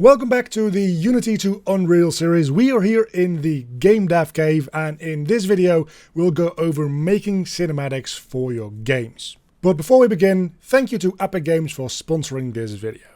Welcome back to the Unity to Unreal series. We are here in the Game Dev Cave, and in this video we'll go over making cinematics for your games. But before we begin, thank you to Epic Games for sponsoring this video.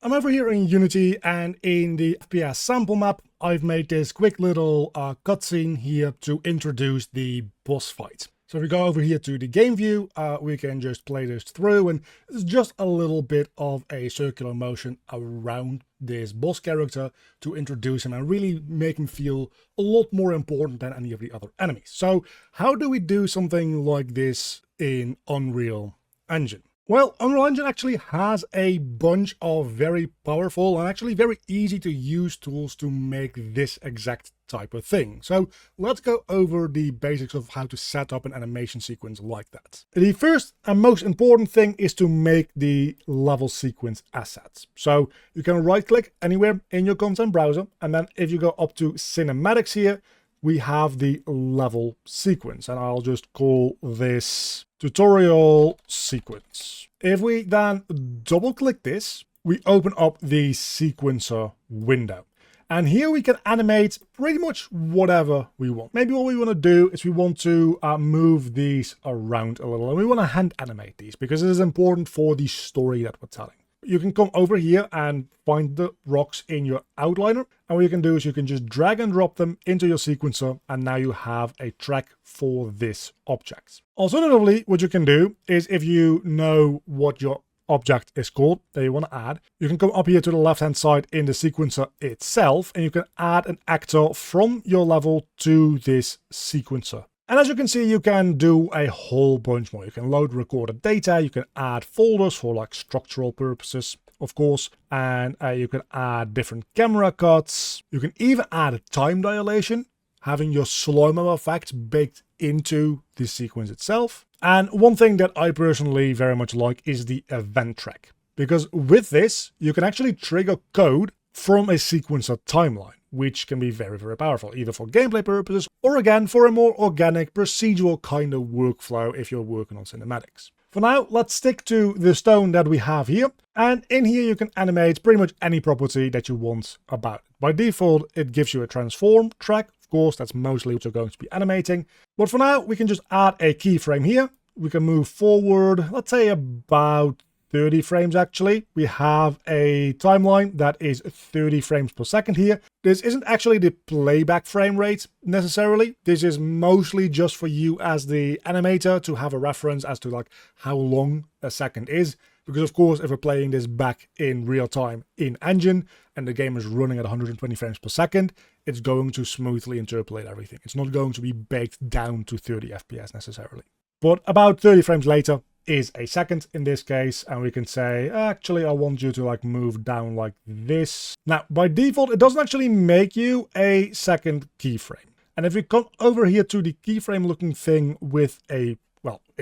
I'm over here in Unity, and in the FPS sample map I've made this quick little cutscene here to introduce the boss fight. So if we go over here to the game view, we can just play this through, and it's just a little bit of a circular motion around this boss character to introduce him and really make him feel a lot more important than any of the other enemies. So how do we do something like this in Unreal Engine? Well, Unreal Engine actually has a bunch of very powerful and actually very easy to use tools to make this exact type of thing. So let's go over the basics of how to set up an animation sequence like that. The first and most important thing is to make the level sequence assets. So you can right click anywhere in your content browser, and then if you go up to cinematics here, we have the level sequence, and I'll just call this tutorial sequence. If we then double click this, we open up the sequencer window. And here we can animate pretty much whatever we want. Maybe what we want to do is we want to move these around a little, and we want to hand animate these because it is important for the story that we're telling. You can come over here and find the rocks in your outliner, and what you can do is you can just drag and drop them into your sequencer, and now you have a track for this object. Alternatively, what you can do is, if you know what your object is called that you want to add, you can come up here to the left hand side in the sequencer itself, and you can add an actor from your level to this sequencer. And as you can see, you can do a whole bunch more. You can load recorded data, you can add folders for like structural purposes, of course, and you can add different camera cuts. You can even add a time dilation, having your slow-mo effects baked into the sequence itself. And one thing that I personally very much like is the event track, because with this, you can actually trigger code from a sequencer timeline, which can be very, very powerful, either for gameplay purposes or again for a more organic procedural kind of workflow if you're working on cinematics. For now, let's stick to the stone that we have here, and in here you can animate pretty much any property that you want about it. By default, it gives you a transform track. Of course, that's mostly what you're going to be animating, but for now we can just add a keyframe here. We can move forward, let's say about 30 frames actually. We have a timeline that is 30 frames per second here. This isn't actually the playback frame rate necessarily. This is mostly just for you as the animator to have a reference as to like how long a second is. Because of course, if we're playing this back in real time in Engine and the game is running at 120 frames per second, it's going to smoothly interpolate everything. It's not going to be baked down to 30 FPS necessarily. But about 30 frames later is a second in this case, and we can say, actually, I want you to like move down like this. Now, by default, it doesn't actually make you a second keyframe. And if we come over here to the keyframe looking thing with a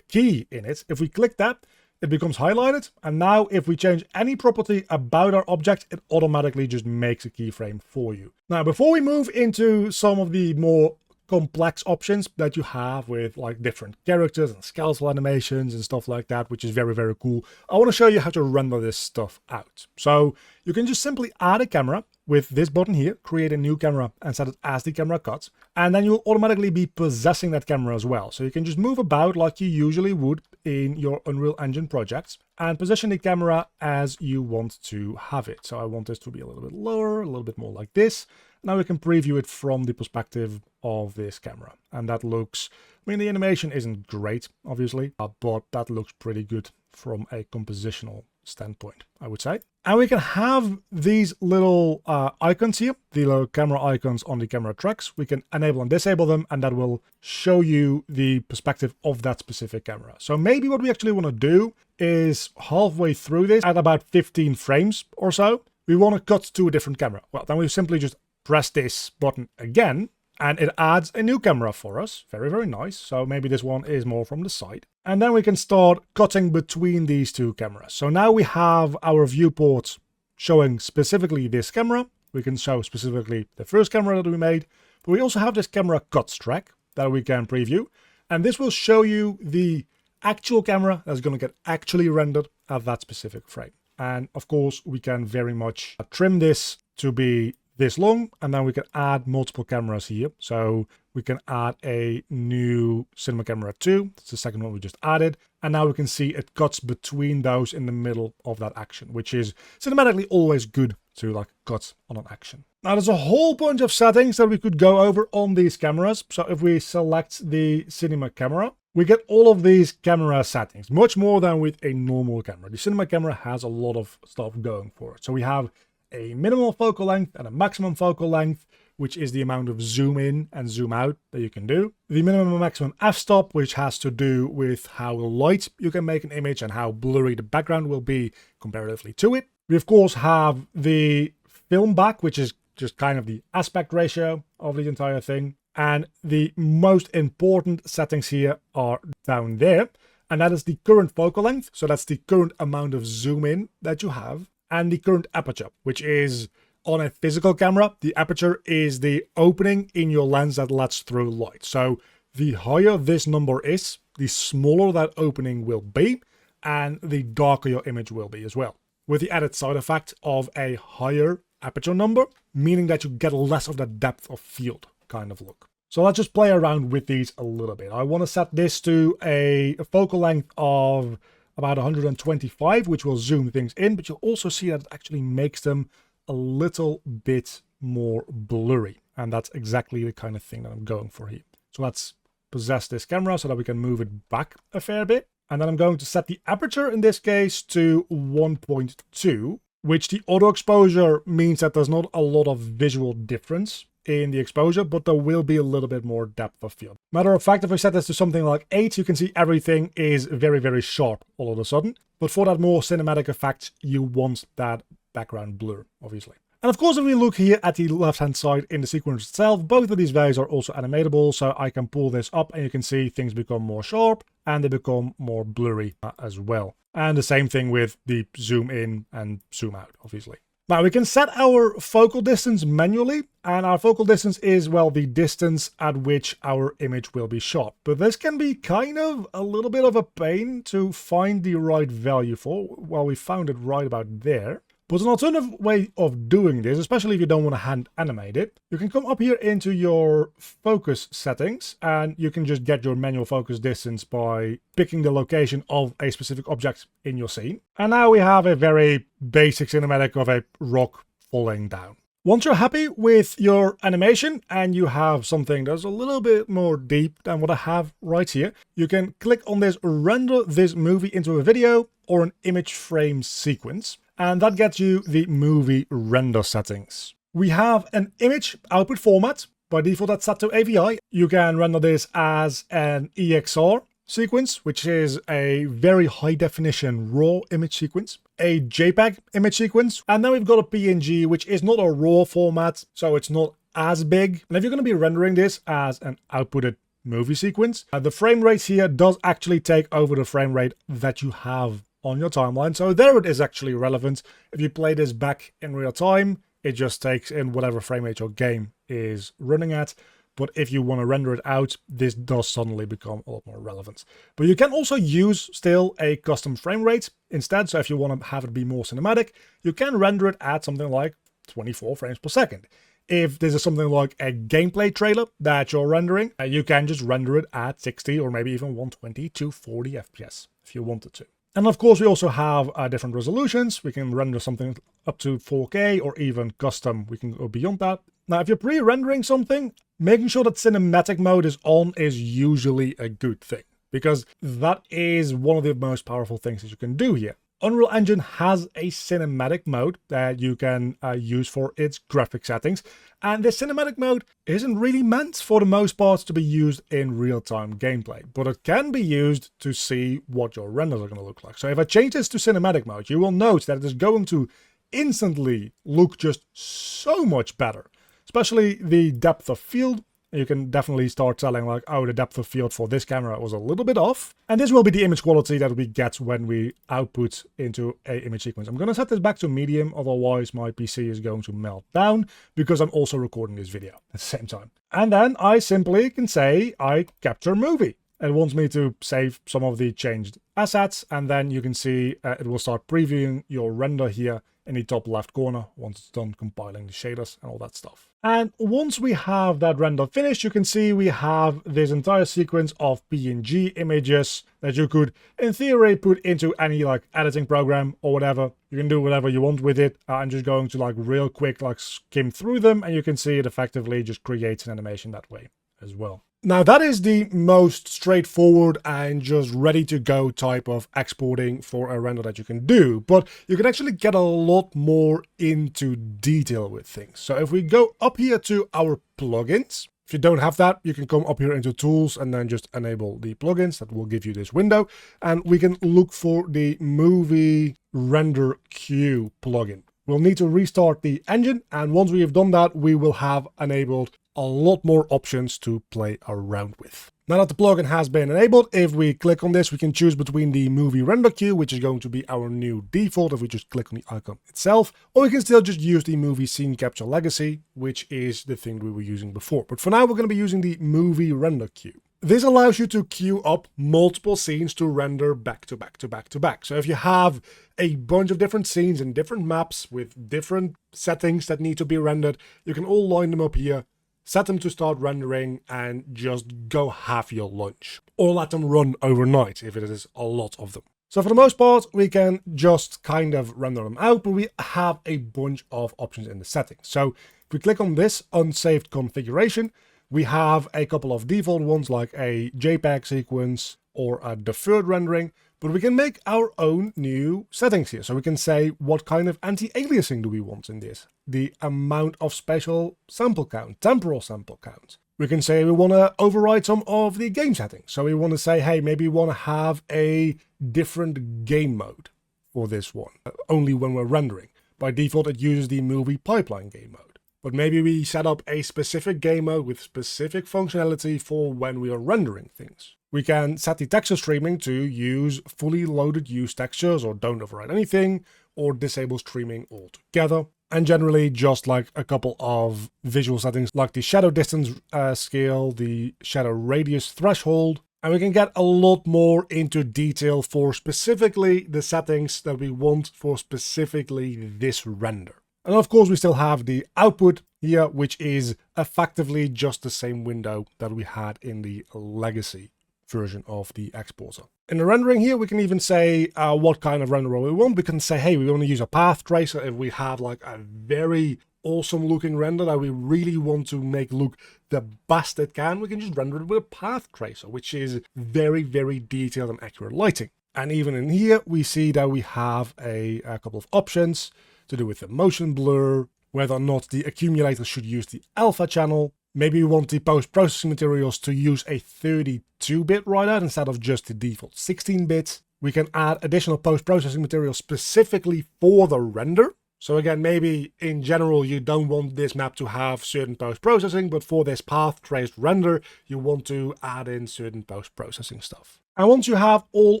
key in it, if we click that, it becomes highlighted. And now if we change any property about our object, it automatically just makes a keyframe for you. Now, before we move into some of the more complex options that you have with like different characters and skeletal animations and stuff like that, which is very, very cool, I want to show you how to render this stuff out. So you can just simply add a camera with this button here, create a new camera and set it as the camera cut, and then you'll automatically be possessing that camera as well. So you can just move about like you usually would in your Unreal Engine projects and position the camera as you want to have it. So I want this to be a little bit lower, a little bit more like this. Now we can preview it from the perspective of this camera. And that looks, I mean, the animation isn't great, obviously, but that looks pretty good from a compositional standpoint, I would say. And we can have these little icons here, the little camera icons on the camera tracks. We can enable and disable them, and that will show you the perspective of that specific camera. So maybe what we actually want to do is halfway through this, at about 15 frames or so, we want to cut to a different camera. Well, then we simply just press this button again, and it adds a new camera for us. Very, very nice. So maybe this one is more from the side. And then we can start cutting between these two cameras. So now we have our viewport showing specifically this camera. We can show specifically the first camera that we made, but we also have this camera cuts track that we can preview. And this will show you the actual camera that's going to get actually rendered at that specific frame. And of course, we can very much trim this to be this long, and then we can add multiple cameras here. So we can add a new cinema camera 2. That's the second one we just added. And now we can see it cuts between those in the middle of that action, which is cinematically always good to like cut on an action. Now there's a whole bunch of settings that we could go over on these cameras. So if we select the cinema camera, we get all of these camera settings, much more than with a normal camera. The cinema camera has a lot of stuff going for it. So we have a minimal focal length and a maximum focal length, which is the amount of zoom in and zoom out that you can do. The minimum and maximum f-stop, which has to do with how light you can make an image and how blurry the background will be comparatively to it. We of course have the film back, which is just kind of the aspect ratio of the entire thing. And the most important settings here are down there. And that is the current focal length. So that's the current amount of zoom in that you have. And the current aperture, which is on a physical camera, the aperture is the opening in your lens that lets through light. So the higher this number is, the smaller that opening will be, and the darker your image will be as well. With the added side effect of a higher aperture number, meaning that you get less of that depth of field kind of look. So let's just play around with these a little bit. I want to set this to a focal length of about 125, which will zoom things in, but you'll also see that it actually makes them a little bit more blurry. And that's exactly the kind of thing that I'm going for here. So let's possess this camera so that we can move it back a fair bit. And then I'm going to set the aperture in this case to 1.2, which the auto exposure means that there's not a lot of visual difference in the exposure, but there will be a little bit more depth of field. Matter of fact, if I set this to something like 8, you can see everything is very, very sharp all of a sudden. But for that more cinematic effect, you want that background blur, obviously. And of course, if we look here at the left-hand side in the sequence itself, both of these values are also animatable, so I can pull this up and you can see things become more sharp and they become more blurry as well. And the same thing with the zoom in and zoom out, obviously. Now we can set our focal distance manually, and our focal distance is, well, the distance at which our image will be shot. But this can be kind of a little bit of a pain to find the right value for. Well, we found it right about there. But an alternative way of doing this, especially if you don't want to hand animate it, you can come up here into your focus settings and you can just get your manual focus distance by picking the location of a specific object in your scene. And now we have a very basic cinematic of a rock falling down. Once you're happy with your animation and you have something that's a little bit more deep than what I have right here, you can click on this render this movie into a video or an image frame sequence. And that gets you the movie render settings. We have an image output format. By default, that's set to AVI. You can render this as an EXR sequence, which is a very high definition raw image sequence, a JPEG image sequence, and then we've got a PNG, which is not a raw format, so it's not as big. And if you're going to be rendering this as an outputted movie sequence, the frame rate here does actually take over the frame rate that you have on your timeline. So there it is actually relevant. If you play this back in real time, it just takes in whatever frame rate your game is running at. But if you want to render it out, this does suddenly become a lot more relevant. But you can also use still a custom frame rate instead. So if you want to have it be more cinematic, you can render it at something like 24 frames per second. If this is something like a gameplay trailer that you're rendering, you can just render it at 60 or maybe even 120 to 40 FPS if you wanted to. And of course, we also have different resolutions. We can render something up to 4K or even custom. We can go beyond that. Now, if you're pre-rendering something, making sure that cinematic mode is on is usually a good thing, because that is one of the most powerful things that you can do here. Unreal Engine has a cinematic mode that you can use for its graphic settings. And this cinematic mode isn't really meant for the most part to be used in real-time gameplay, but it can be used to see what your renders are going to look like. So if I change this to cinematic mode, you will note that it is going to instantly look just so much better, especially the depth of field. You can definitely start telling like, oh, the depth of field for this camera was a little bit off. And this will be the image quality that we get when we output into a image sequence. I'm going to set this back to medium, otherwise my PC is going to melt down because I'm also recording this video at the same time. And then I simply can say I capture movie. It wants me to save some of the changed assets, and then you can see it will start previewing your render here in the top left corner once it's done compiling the shaders and all that stuff. And once we have that render finished, you can see we have this entire sequence of PNG images that you could, in theory, put into any like editing program or whatever. You can do whatever you want with it. I'm just going to like real quick like skim through them, and you can see it effectively just creates an animation that way as well. Now that is the most straightforward and just ready to go type of exporting for a render that you can do, but you can actually get a lot more into detail with things. So if we go up here to our plugins, if you don't have that, you can come up here into tools and then just enable the plugins. That will give you this window, and we can look for the movie render queue plugin. We'll need to restart the engine, and once we have done that, we will have enabled a lot more options to play around with. Now that the plugin has been enabled, if we click on this, we can choose between the movie render queue, which is going to be our new default if we just click on the icon itself, or we can still just use the movie scene capture legacy, which is the thing we were using before. But for now, we're going to be using the movie render queue. This allows you to queue up multiple scenes to render back to back to back to back. So if you have a bunch of different scenes and different maps with different settings that need to be rendered, you can all line them up here, set them to start rendering, and just go have your lunch. Or let them run overnight if it is a lot of them. So for the most part, we can just kind of render them out, but we have a bunch of options in the settings. So if we click on this unsaved configuration, we have a couple of default ones like a JPEG sequence or a deferred rendering, but we can make our own new settings here. So we can say what kind of anti-aliasing do we want in this, the amount of spatial sample count, temporal sample count. We can say we want to override some of the game settings. So we want to say, hey, maybe we want to have a different game mode for this one, only when we're rendering. By default, it uses the movie pipeline game mode. But maybe we set up a specific game mode with specific functionality for when we are rendering things. We can set the texture streaming to use fully loaded use textures, or don't override anything, or disable streaming altogether. And generally just like a couple of visual settings like the shadow distance scale, the shadow radius threshold. And we can get a lot more into detail for specifically the settings that we want for specifically this render. And of course, we still have the output here, which is effectively just the same window that we had in the legacy version of the exporter. In the rendering here, we can even say what kind of renderer we want. We can say, hey, we want to use a path tracer if we have like a very awesome looking render that we really want to make look the best it can. We can just render it with a path tracer, which is very, very detailed and accurate lighting. And even in here, we see that we have a couple of options to do with the motion blur, whether or not the accumulator should use the alpha channel. Maybe we want the post-processing materials to use a 32-bit write-out instead of just the default 16-bit. We can add additional post-processing materials specifically for the render. So again, maybe in general, you don't want this map to have certain post-processing, but for this path traced render, you want to add in certain post-processing stuff. And once you have all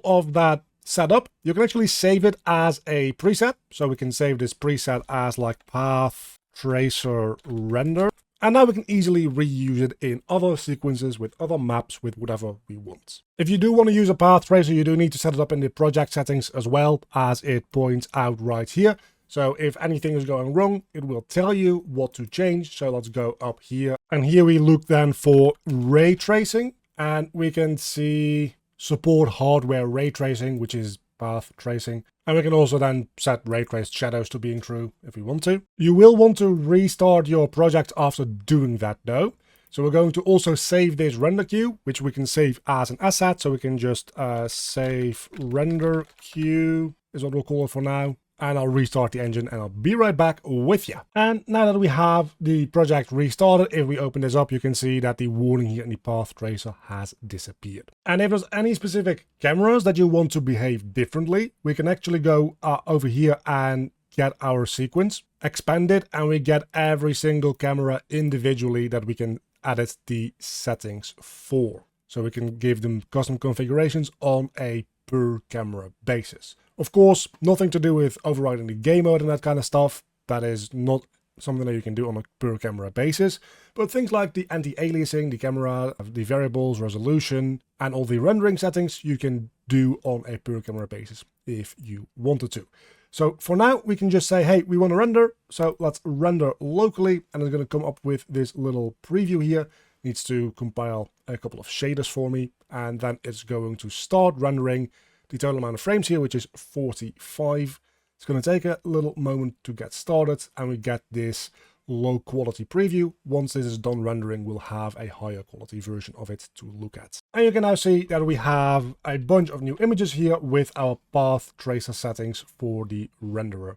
of that set up, you can actually save it as a preset. So we can save this preset as like path tracer render. And now we can easily reuse it in other sequences with other maps with whatever we want. If you do want to use a path tracer, you do need to set it up in the project settings as well, as it points out right here. So if anything is going wrong, it will tell you what to change. So let's go up here. And here we look then for ray tracing, and we can see support hardware ray tracing, which is path tracing. And we can also then set ray traced shadows to being true if we want to. You will want to restart your project after doing that though. So we're going to also save this render queue, which we can save as an asset. So we can just save render queue is what we'll call it for now. And I'll restart the engine and I'll be right back with you. And now that we have the project restarted, if we open this up, you can see that the warning here in the path tracer has disappeared. And if there's any specific cameras that you want to behave differently, we can actually go over here and get our sequence, expand it, and we get every single camera individually that we can edit the settings for. So we can give them custom configurations on a per camera basis. Of course, nothing to do with overriding the game mode and that kind of stuff. That is not something that you can do on a per camera basis. But things like the anti-aliasing, the camera, the variables, resolution, and all the rendering settings, you can do on a per camera basis if you wanted to. So for now, we can just say, hey, we want to render. So let's render locally, and it's going to come up with this little preview here. Needs to compile a couple of shaders for me, and then it's going to start rendering the total amount of frames here, which is 45. It's going to take a little moment to get started, and we get this low quality preview. Once this is done rendering, we'll have a higher quality version of it to look at. And you can now see that we have a bunch of new images here with our path tracer settings for the renderer.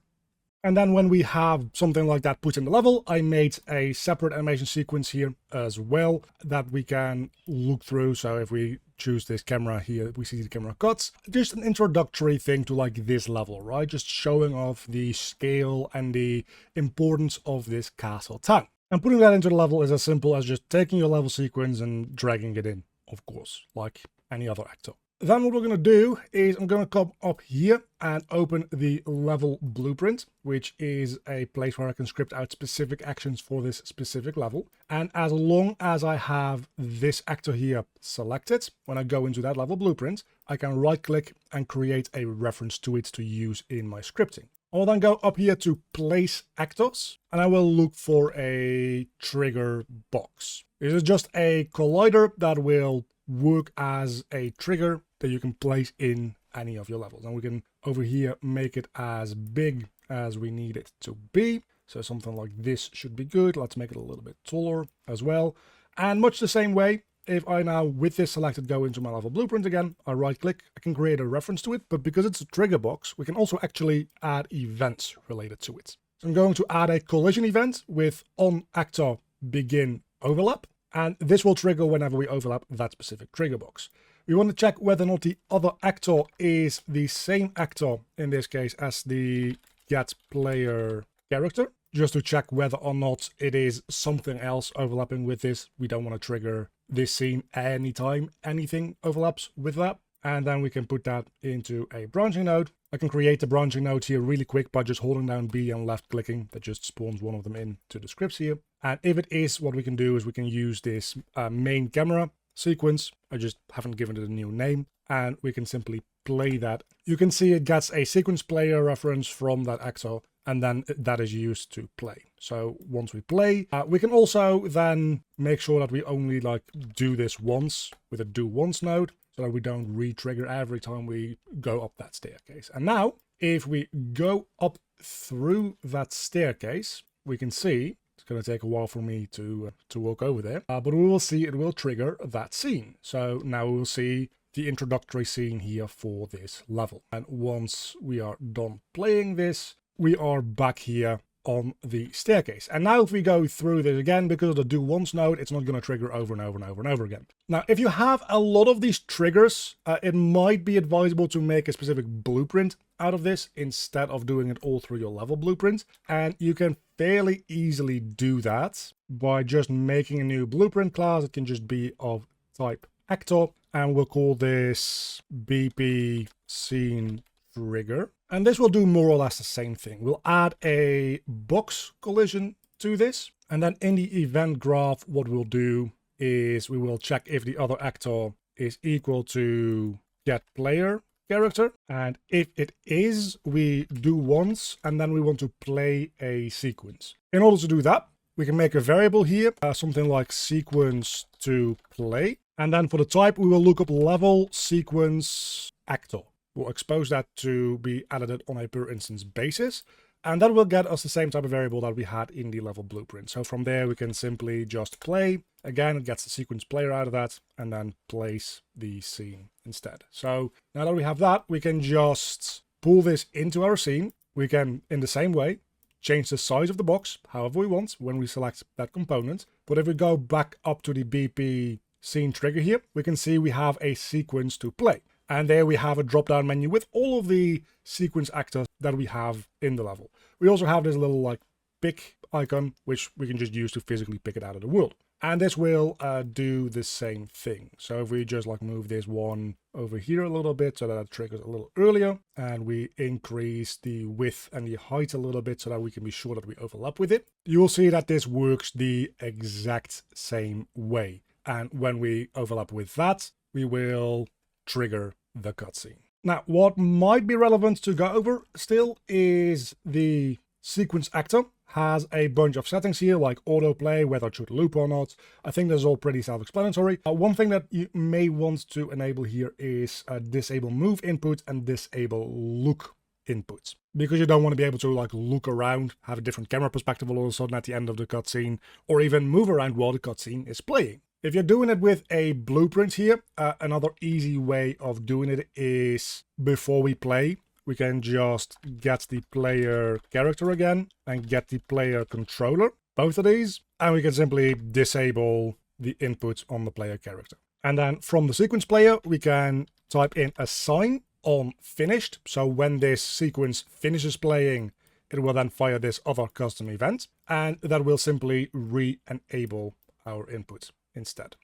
And then when we have something like that put in the level, I made a separate animation sequence here as well that we can look through. So if we choose this camera here, we see the camera cuts. Just an introductory thing to like this level, right? Just showing off the scale and the importance of this castle town. And putting that into the level is as simple as just taking your level sequence and dragging it in, of course, like any other actor. Then what we're going to do is I'm going to come up here and open the level blueprint, which is a place where I can script out specific actions for this specific level. And as long as I have this actor here selected, when I go into that level blueprint, I can right click and create a reference to it to use in my scripting. I'll then go up here to place actors, and I will look for a trigger box. This is just a collider that will work as a trigger that you can place in any of your levels. And we can over here make it as big as we need it to be. So something like this should be good. Let's make it a little bit taller as well. And much the same way, if I now with this selected go into my level blueprint again, I right click, I can create a reference to it, but because it's a trigger box, we can also actually add events related to it. So I'm going to add a collision event with on actor begin overlap. And this will trigger whenever we overlap that specific trigger box. We want to check whether or not the other actor is the same actor, in this case, as the get player character, just to check whether or not it is something else overlapping with this. We don't want to trigger this scene anytime anything overlaps with that. And then we can put that into a branching node. I can create the branching node here really quick by just holding down B and left clicking. That just spawns one of them into the scripts here. And if it is, what we can do is we can use this main camera sequence. I just haven't given it a new name, and we can simply play that. You can see it gets a sequence player reference from that actor, and then that is used to play. So once we play, we can also then make sure that we only like do this once with a do once node, so that we don't re-trigger every time we go up that staircase. And now, if we go up through that staircase, we can see it's going to take a while for me to walk over there, but we will see it will trigger that scene. So now we will see the introductory scene here for this level. And once we are done playing this, we are back here on the staircase. And now if we go through this again, because of the do once node, it's not going to trigger over and over and over and over again. Now, if you have a lot of these triggers, it might be advisable to make a specific blueprint out of this instead of doing it all through your level blueprint. And you can fairly easily do that by just making a new blueprint class. It can just be of type actor, and we'll call this BP scene trigger. And this will do more or less the same thing. We'll add a box collision to this. And then in the event graph, what we'll do is we will check if the other actor is equal to get player character. And if it is, we do once, and then we want to play a sequence. In order to do that, we can make a variable here, something like sequence to play. And then for the type, we will look up level sequence actor. We'll expose that to be edited on a per instance basis. And that will get us the same type of variable that we had in the level blueprint. So from there, we can simply just play. Again, it gets the sequence player out of that, and then place the scene instead. So now that we have that, we can just pull this into our scene. We can, in the same way, change the size of the box however we want when we select that component. But if we go back up to the BP scene trigger here, we can see we have a sequence to play. And there we have a drop-down menu with all of the sequence actors that we have in the level. We also have this little like pick icon, which we can just use to physically pick it out of the world. And this will do the same thing. So if we just like move this one over here a little bit so that it triggers a little earlier, and we increase the width and the height a little bit so that we can be sure that we overlap with it, you will see that this works the exact same way. And when we overlap with that, we will trigger the cutscene. Now, what might be relevant to go over still is the sequence actor. Has a bunch of settings here, like autoplay, whether it should loop or not. I think that's all pretty self-explanatory. One thing that you may want to enable here is disable move input and disable look inputs, because you don't want to be able to like look around, have a different camera perspective all of a sudden at the end of the cutscene, or even move around while the cutscene is playing. If you're doing it with a blueprint here, another easy way of doing it is before we play, we can just get the player character again and get the player controller, both of these, and we can simply disable the inputs on the player character. And then from the sequence player, we can type in a sign on finished. So when this sequence finishes playing, it will then fire this other custom event, and that will simply re-enable our input instead.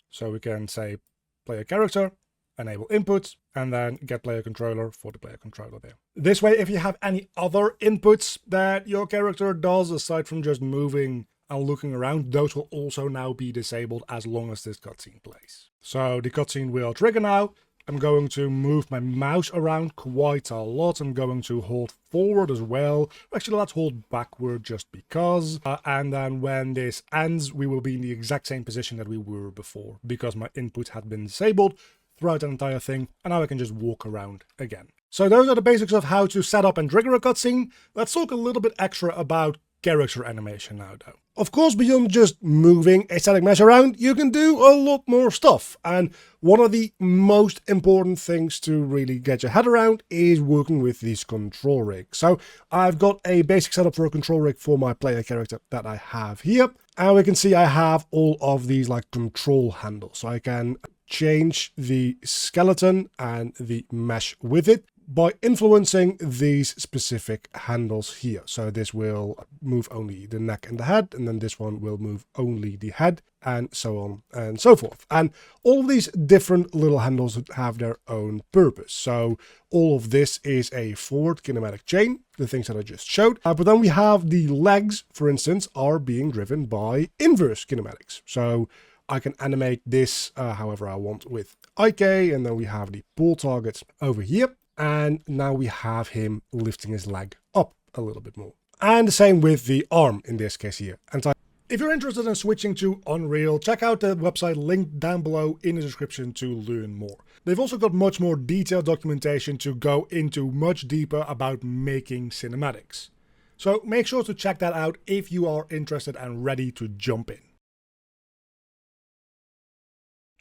So we can say player character, enable input, and then get player controller for the player controller there. This way, if you have any other inputs that your character does aside from just moving and looking around, those will also now be disabled as long as this cutscene plays. So the cutscene will trigger now. I'm going to move my mouse around quite a lot. I'm going to hold forward as well. Actually, let's hold backward just because. And then when this ends, we will be in the exact same position that we were before, because my input had been disabled throughout the entire thing, and now I can just walk around again. So those are the basics of how to set up and trigger a cutscene. Let's talk a little bit extra about character animation now though. Of course, beyond just moving a static mesh around, you can do a lot more stuff. And one of the most important things to really get your head around is working with these control rigs. So I've got a basic setup for a control rig for my player character that I have here. And we can see I have all of these like control handles. So I can change the skeleton and the mesh with it by influencing these specific handles here. So this will move only the neck and the head, and then this one will move only the head, and so on and so forth. And all of these different little handles have their own purpose. So all of this is a forward kinematic chain, the things that I just showed. But then we have the legs, for instance, are being driven by inverse kinematics. So I can animate this however I want with IK, and then we have the pull target over here. And now we have him lifting his leg up a little bit more. And the same with the arm in this case here. And so if you're interested in switching to Unreal, check out the website linked down below in the description to learn more. They've also got much more detailed documentation to go into much deeper about making cinematics. So make sure to check that out if you are interested and ready to jump in.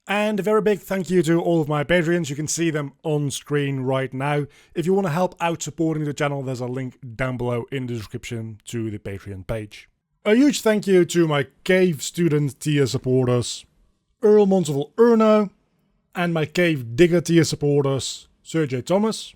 And a very big thank you to all of my Patreons. You can see them on screen right now. If you want to help out supporting the channel, there's a link down below in the description to the Patreon page. A huge thank you to my Cave Student tier supporters, Earl Monseval Erno, and my Cave Digger tier supporters, Sir J. Thomas,